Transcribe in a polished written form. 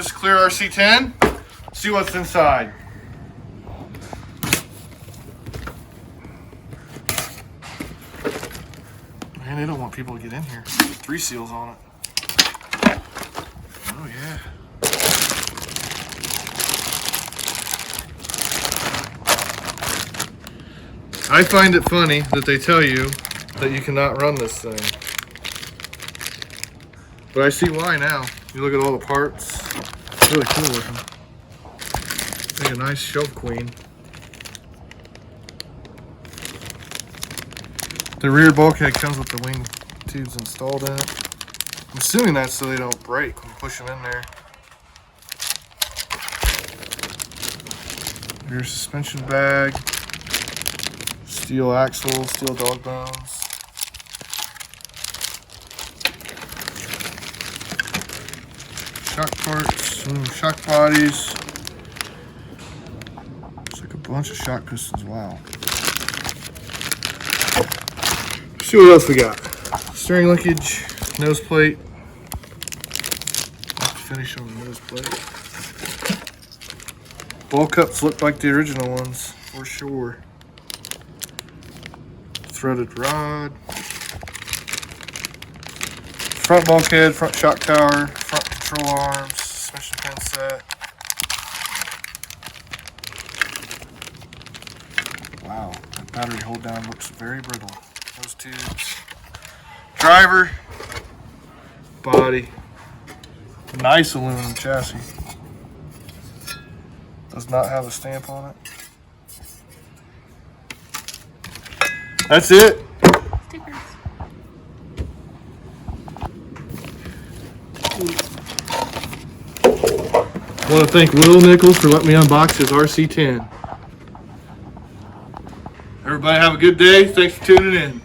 this clear RC10. See what's inside. Man, they don't want people to get in here. 3 seals on it. Oh yeah. I find it funny that they tell you that you cannot run this thing. But I see why now. You look at all the parts. It's really cool looking. Make a nice shelf queen. The rear bulkhead comes with the wing tubes installed in it. I'm assuming that's so they don't break when you push them in there. Rear suspension bag. Steel axle, steel dog bones. Shock parts, shock bodies. It's like a bunch of shock pistons, wow. Let's see what else we got. Steering linkage, nose plate. Finish on the nose plate. Ball cups look like the original ones, for sure. Threaded rod. Front bulkhead, front shock tower, front control arms, suspension pin set. Wow, that battery hold down looks very brittle. Those tubes. Driver. Body. Nice aluminum chassis. Does not have a stamp on it. That's it. Stickers. I want to thank Will Nichols for letting me unbox his RC10. Everybody have a good day. Thanks for tuning in.